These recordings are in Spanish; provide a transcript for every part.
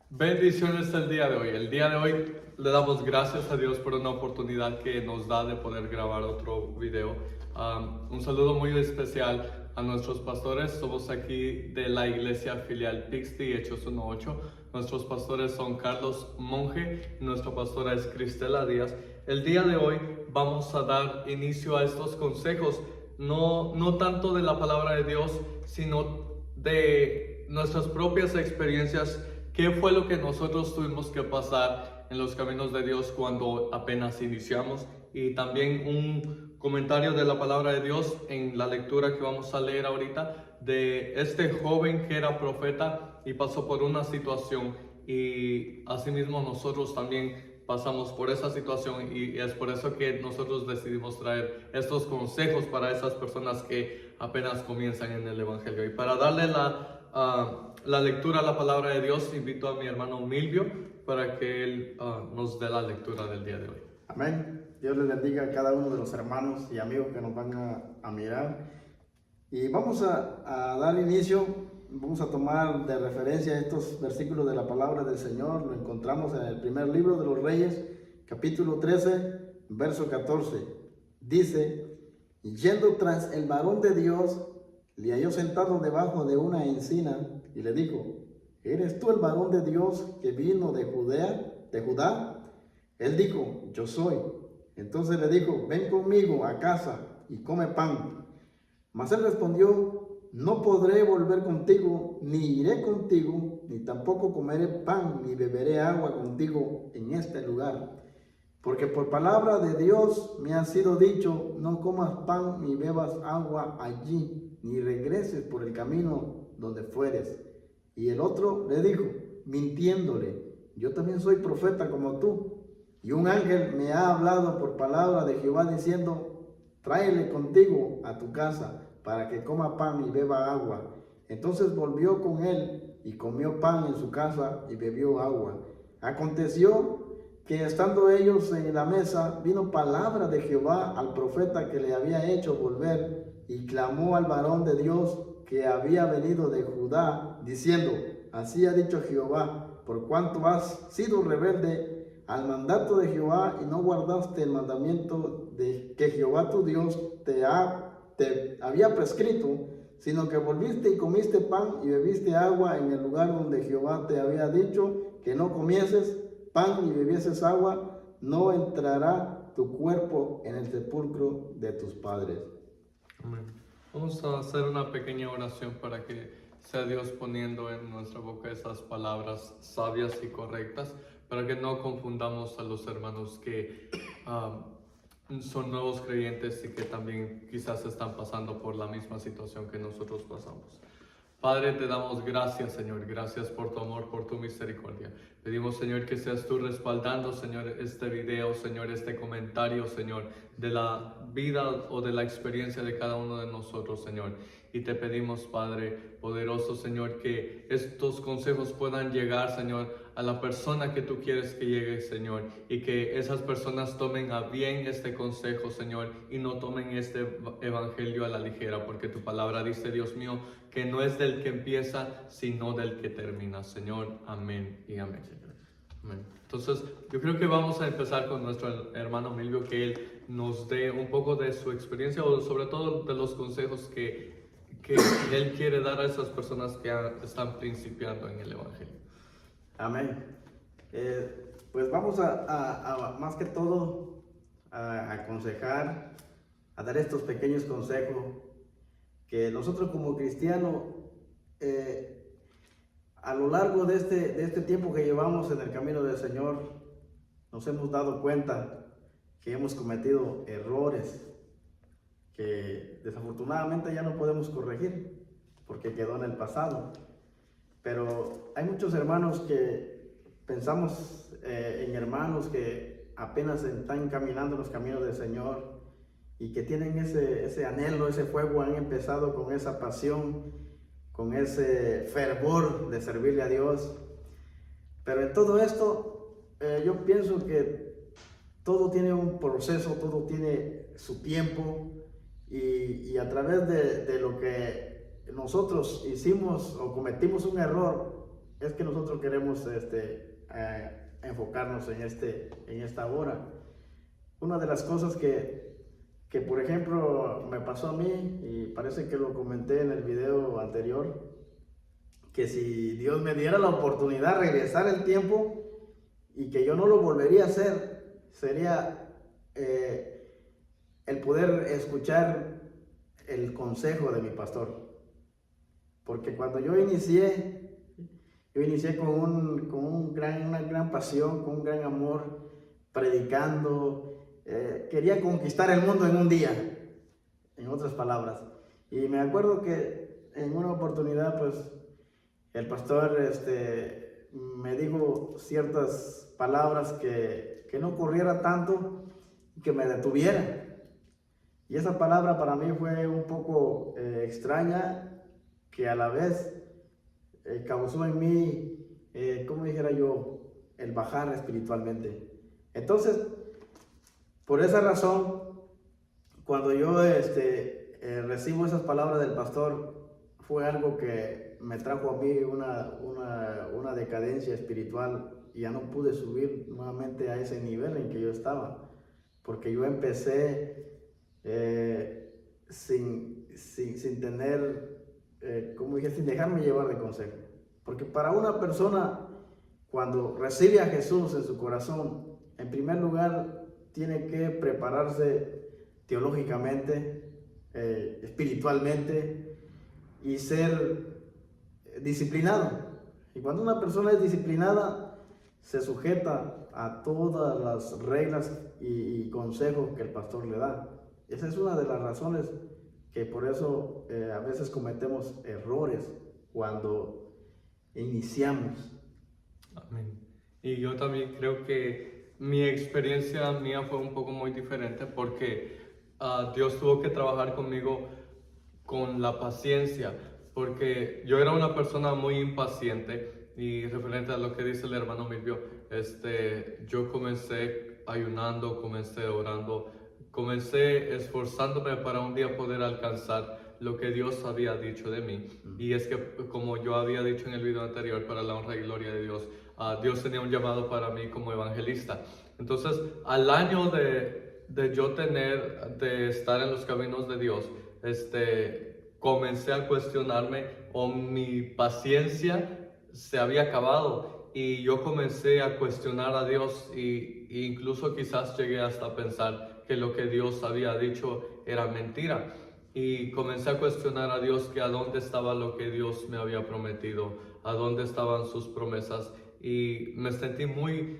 Bendiciones el día de hoy. El día de hoy le damos gracias a Dios por una oportunidad que nos da de poder grabar otro video. Un saludo muy especial a nuestros pastores. Somos aquí de la iglesia filial Pixty Hechos 1.8. Nuestros pastores son Carlos Monje y nuestra pastora es Cristela Díaz. El día de hoy vamos a dar inicio a estos consejos, no tanto de la palabra de Dios, sino de nuestras propias experiencias. ¿Qué fue lo que nosotros tuvimos que pasar en los caminos de Dios cuando apenas iniciamos? Y también un comentario de la palabra de Dios en la lectura que vamos a leer ahorita de este joven que era profeta y pasó por una situación, y asimismo nosotros también pasamos por esa situación, y es por eso que nosotros decidimos traer estos consejos para esas personas que apenas comienzan en el Evangelio. Y para darle la lectura a la palabra de Dios, invito a mi hermano Milvio para que él nos dé la lectura del día de hoy. Amén. Dios les bendiga a cada uno de los hermanos y amigos que nos van a mirar. Y vamos a dar inicio, vamos a tomar de referencia estos versículos de la palabra del Señor. Lo encontramos en el primer libro de los Reyes, capítulo 13, verso 14. Dice: y yendo tras el varón de Dios, le halló sentado debajo de una encina y le dijo: ¿eres tú el varón de Dios que vino de Judá? Él dijo: yo soy. Entonces le dijo: ven conmigo a casa y come pan. Mas él respondió: no podré volver contigo, ni iré contigo, ni tampoco comeré pan, ni beberé agua contigo en este lugar. Porque por palabra de Dios me ha sido dicho: no comas pan ni bebas agua allí, ni regreses por el camino donde fueres. Y el otro le dijo, mintiéndole: yo también soy profeta como tú. Y un ángel me ha hablado por palabra de Jehová diciendo: tráele contigo a tu casa, para que coma pan y beba agua. Entonces volvió con él y comió pan en su casa y bebió agua. Aconteció que estando ellos en la mesa, vino palabra de Jehová al profeta que le había hecho volver, y clamó al varón de Dios que había venido de Judá, diciendo: así ha dicho Jehová, por cuanto has sido rebelde al mandato de Jehová y no guardaste el mandamiento de que Jehová tu Dios te había prescrito, sino que volviste y comiste pan y bebiste agua en el lugar donde Jehová te había dicho que no comieses pan y bebieses agua, no entrará tu cuerpo en el sepulcro de tus padres. Amén. Vamos a hacer una pequeña oración para que sea Dios poniendo en nuestra boca esas palabras sabias y correctas, para que no confundamos a los hermanos que son nuevos creyentes y que también quizás están pasando por la misma situación que nosotros pasamos. Padre, te damos gracias, Señor. Gracias por tu amor, por tu misericordia. Pedimos, Señor, que seas tú respaldando, Señor, este video, Señor, este comentario, Señor, de la vida o de la experiencia de cada uno de nosotros, Señor. Y te pedimos, Padre poderoso, Señor, que estos consejos puedan llegar, Señor, a la persona que tú quieres que llegue, Señor, y que esas personas tomen a bien este consejo, Señor, y no tomen este evangelio a la ligera, porque tu palabra dice, Dios mío, que no es del que empieza, sino del que termina, Señor. Amén y amén, Señor. Amén. Entonces, yo creo que vamos a empezar con nuestro hermano Milvio, que él nos dé un poco de su experiencia, o sobre todo de los consejos que él quiere dar a esas personas que están principiando en el evangelio. Amén. Pues vamos a más que todo a aconsejar, a dar estos pequeños consejos que nosotros como cristianos a lo largo de este tiempo que llevamos en el camino del Señor nos hemos dado cuenta que hemos cometido errores que desafortunadamente ya no podemos corregir porque quedó en el pasado. Pero hay muchos hermanos que pensamos en hermanos que apenas están caminando en los caminos del Señor y que tienen ese anhelo, ese fuego, han empezado con esa pasión, con ese fervor de servirle a Dios. Pero en todo esto, yo pienso que todo tiene un proceso, todo tiene su tiempo, y a través de lo que nosotros hicimos o cometimos un error, es que nosotros queremos enfocarnos en esta hora. Una de las cosas que por ejemplo me pasó a mí, y parece que lo comenté en el video anterior, que si Dios me diera la oportunidad de regresar el tiempo y que yo no lo volvería a hacer, sería el poder escuchar el consejo de mi pastor. Porque cuando yo inicié con una gran pasión, con un gran amor, predicando. Quería conquistar el mundo en un día, en otras palabras. Y me acuerdo que en una oportunidad, pues, el pastor me dijo ciertas palabras que no corriera tanto y que me detuviera. Y esa palabra para mí fue un poco extraña, que a la vez causó en mí, como dijera yo, el bajar espiritualmente. Entonces, por esa razón, cuando yo recibo esas palabras del pastor, fue algo que me trajo a mí una decadencia espiritual, y ya no pude subir nuevamente a ese nivel en que yo estaba, porque yo empecé sin tener, como dije, sin dejarme llevar de consejo. Porque para una persona, cuando recibe a Jesús en su corazón, en primer lugar, tiene que prepararse teológicamente, espiritualmente, y ser disciplinado. Y cuando una persona es disciplinada, se sujeta a todas las reglas y consejos que el pastor le da. Esa es una de las razones que por eso a veces cometemos errores cuando iniciamos. Amén. Y yo también creo que mi experiencia mía fue un poco muy diferente, porque Dios tuvo que trabajar conmigo con la paciencia, porque yo era una persona muy impaciente. Y referente a lo que dice el hermano Milvio, yo comencé ayunando, comencé orando, comencé esforzándome para un día poder alcanzar lo que Dios había dicho de mí. Y es que, como yo había dicho en el video anterior, para la honra y gloria de Dios, Dios tenía un llamado para mí como evangelista. Entonces, al año de yo de estar en los caminos de Dios, comencé a cuestionarme, o mi paciencia se había acabado, y yo comencé a cuestionar a Dios, e incluso quizás llegué hasta pensar que lo que Dios había dicho era mentira. Y comencé a cuestionar a Dios, que a dónde estaba lo que Dios me había prometido, a dónde estaban sus promesas. Y me sentí muy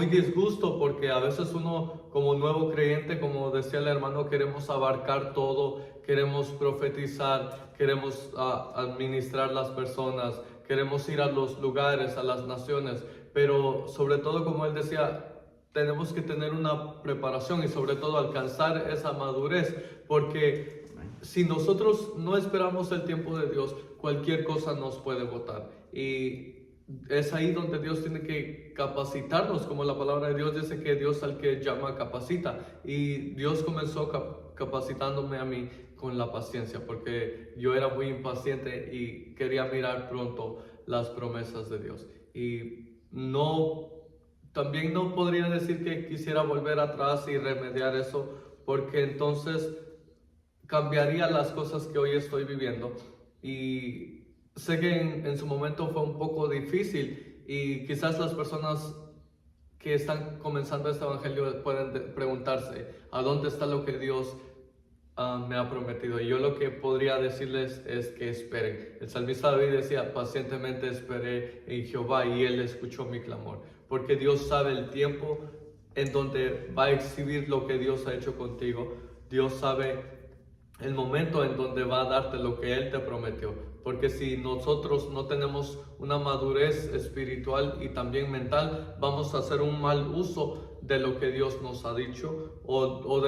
disgusto, porque a veces uno, como nuevo creyente, como decía el hermano, queremos abarcar todo, queremos profetizar, queremos administrar las personas, queremos ir a los lugares, a las naciones, pero sobre todo, como él decía, tenemos que tener una preparación y sobre todo alcanzar esa madurez, porque si nosotros no esperamos el tiempo de Dios, cualquier cosa nos puede botar. Y es ahí donde Dios tiene que capacitarnos, como la palabra de Dios dice que Dios al que llama capacita. Y Dios comenzó capacitándome a mí con la paciencia, porque yo era muy impaciente y quería mirar pronto las promesas de Dios. Y también no podría decir que quisiera volver atrás y remediar eso, porque entonces cambiaría las cosas que hoy estoy viviendo. Y sé que en su momento fue un poco difícil, y quizás las personas que están comenzando este evangelio pueden preguntarse, ¿a dónde está lo que Dios me ha prometido? Y yo lo que podría decirles es que esperen. El salmista David decía, pacientemente esperé en Jehová y Él escuchó mi clamor, porque Dios sabe el tiempo en donde va a exhibir lo que Dios ha hecho contigo. Dios sabe el momento en donde va a darte lo que Él te prometió, porque si nosotros no tenemos una madurez espiritual y también mental, vamos a hacer un mal uso de lo que Dios nos ha dicho, o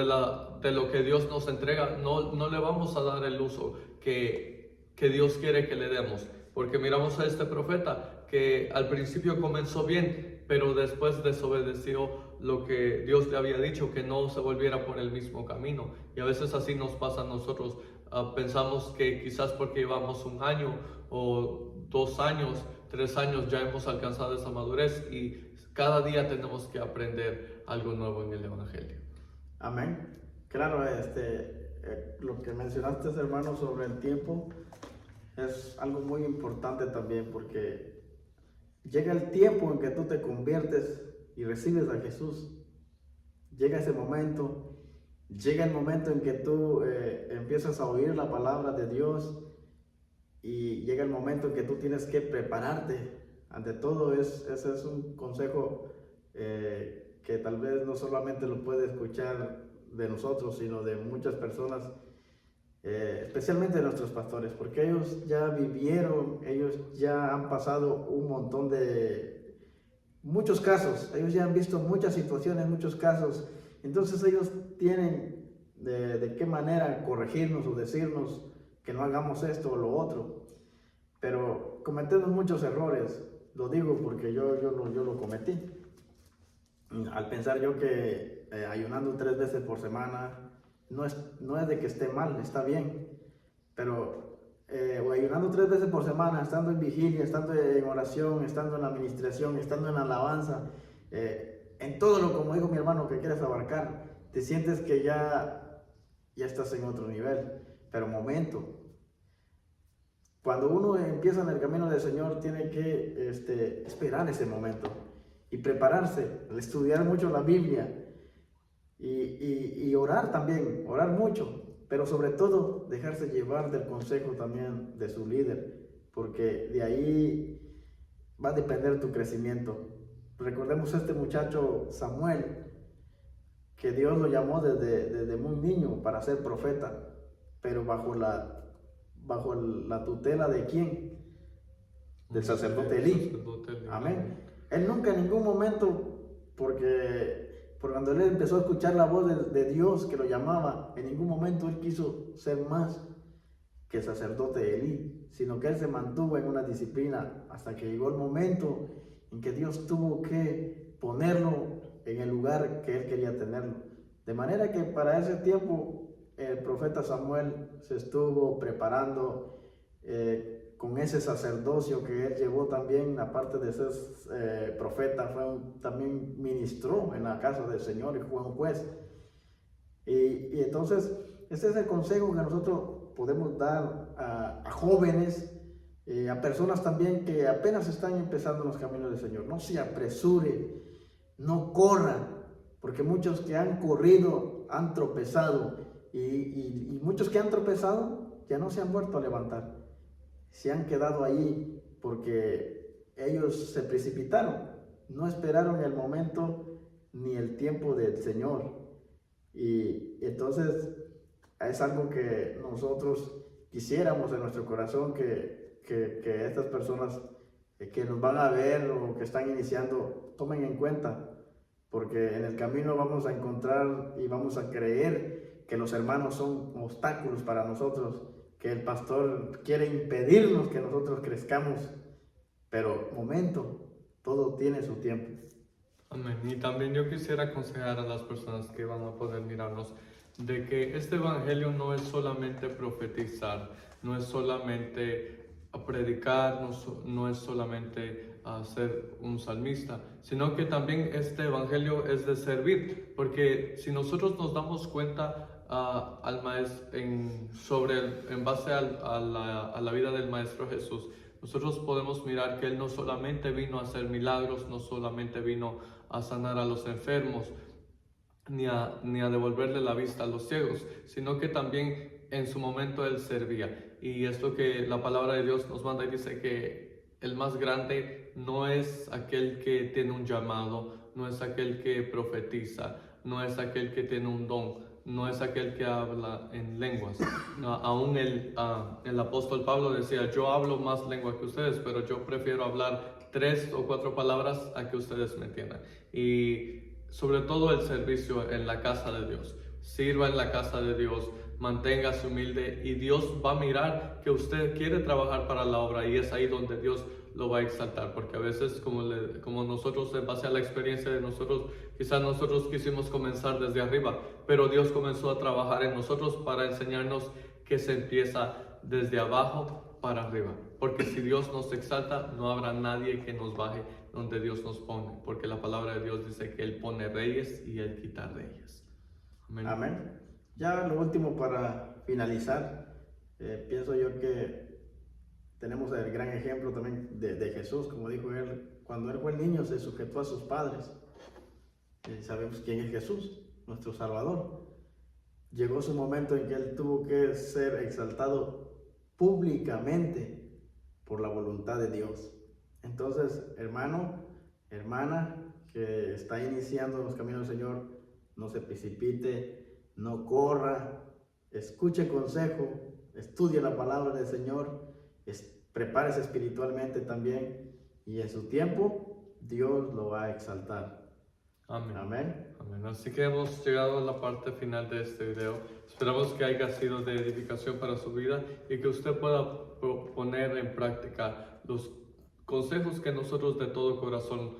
de lo que Dios nos entrega. No le vamos a dar el uso que Dios quiere que le demos, porque miramos a este profeta que al principio comenzó bien, pero después desobedeció lo que Dios le había dicho, que no se volviera por el mismo camino. Y a veces así nos pasa a nosotros. Pensamos que quizás porque llevamos un año o 2 años 3 años ya hemos alcanzado esa madurez y cada día tenemos que aprender algo nuevo en el Evangelio. Amén. Claro, lo que mencionaste, hermano, sobre el tiempo es algo muy importante también, porque llega el tiempo en que tú te conviertes y recibes a Jesús. Llega ese momento, llega el momento en que tú empiezas a oír la palabra de Dios, y llega el momento en que tú tienes que prepararte. Ante todo, ese es un consejo que tal vez no solamente lo puede escuchar de nosotros, sino de muchas personas, especialmente de nuestros pastores, porque ellos ya vivieron, ellos ya han pasado un montón de muchos casos, ellos ya han visto muchas situaciones, muchos casos, entonces ellos tienen de qué manera corregirnos o decirnos que no hagamos esto o lo otro, pero cometemos muchos errores. Lo digo porque yo lo cometí. Al pensar yo que ayunando 3 veces por semana no es de que esté mal, está bien, pero o ayunando 3 veces por semana, estando en vigilia, estando en oración, estando en administración, estando en alabanza, en todo lo, como dijo mi hermano, que quieres abarcar, te sientes que ya estás en otro nivel. Pero momento, cuando uno empieza en el camino del Señor, tiene que esperar ese momento y prepararse, estudiar mucho la Biblia y orar también, orar mucho, pero sobre todo dejarse llevar del consejo también de su líder, porque de ahí va a depender tu crecimiento. Recordemos a este muchacho Samuel, que Dios lo llamó desde muy niño para ser profeta, pero bajo la tutela ¿de quién? Del sacerdote Elí. Amén. Él nunca en ningún momento, porque cuando él empezó a escuchar la voz de Dios que lo llamaba, en ningún momento él quiso ser más que el sacerdote Elí, sino que él se mantuvo en una disciplina hasta que llegó el momento en que Dios tuvo que ponerlo en el lugar que él quería tenerlo. De manera que para ese tiempo el profeta Samuel se estuvo preparando con ese sacerdocio que él llevó también, aparte de ser profeta, también ministró en la casa del Señor y fue un juez. Y entonces, este es el consejo que nosotros podemos dar a jóvenes, a personas también que apenas están empezando los caminos del Señor. No se apresure, no corra, porque muchos que han corrido han tropezado. Y muchos que han tropezado ya no se han vuelto a levantar, se han quedado ahí porque ellos se precipitaron, no esperaron el momento ni el tiempo del Señor. Y entonces es algo que nosotros quisiéramos en nuestro corazón que estas personas que nos van a ver o que están iniciando tomen en cuenta, porque en el camino vamos a encontrar y vamos a creer que los hermanos son obstáculos para nosotros, que el pastor quiere impedirnos que nosotros crezcamos, pero momento, todo tiene su tiempo. Amén. Y también yo quisiera aconsejar a las personas que van a poder mirarnos de que este evangelio no es solamente profetizar, no es solamente predicar, no es solamente ser un salmista, sino que también este evangelio es de servir, porque si nosotros nos damos cuenta en base a la vida del Maestro Jesús, nosotros podemos mirar que Él no solamente vino a hacer milagros, no solamente vino a sanar a los enfermos, ni a devolverle la vista a los ciegos, sino que también en su momento Él servía. Y es lo que la palabra de Dios nos manda y dice que el más grande no es aquel que tiene un llamado, no es aquel que profetiza, no es aquel que tiene un don, no es aquel que habla en lenguas. Aún el apóstol Pablo decía, yo hablo más lengua que ustedes, pero yo prefiero hablar 3 o 4 palabras a que ustedes me entiendan. Y sobre todo el servicio en la casa de Dios. Sirva en la casa de Dios, manténgase humilde y Dios va a mirar que usted quiere trabajar para la obra, y es ahí donde Dios lo va a exaltar, porque a veces como nosotros, en base a la experiencia de nosotros, quizás nosotros quisimos comenzar desde arriba, pero Dios comenzó a trabajar en nosotros para enseñarnos que se empieza desde abajo para arriba. porque si Dios nos exalta, no habrá nadie que nos baje donde Dios nos pone, porque la palabra de Dios dice que Él pone reyes y Él quita reyes. Amén. Amén. Ya lo último para finalizar, pienso yo que tenemos el gran ejemplo también de Jesús, como dijo él, cuando él fue niño se sujetó a sus padres. Sabemos quién es Jesús, nuestro Salvador. Llegó su momento en que él tuvo que ser exaltado públicamente por la voluntad de Dios. Entonces, hermano, hermana, que está iniciando los caminos del Señor, no se precipite, no corra, escuche consejo, estudie la palabra del Señor, prepárese espiritualmente también, y en su tiempo Dios lo va a exaltar. Amén. Amén. Amén. Así que hemos llegado a la parte final de este video. Esperamos que haya sido de edificación para su vida y que usted pueda poner en práctica los consejos que nosotros de todo corazón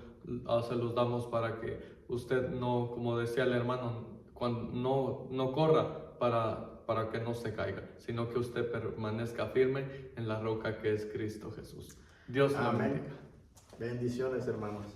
se los damos para que usted no, como decía el hermano, no corra para que no se caiga, sino que usted permanezca firme en la roca que es Cristo Jesús. Dios lo bendiga. Bendiciones, hermanos.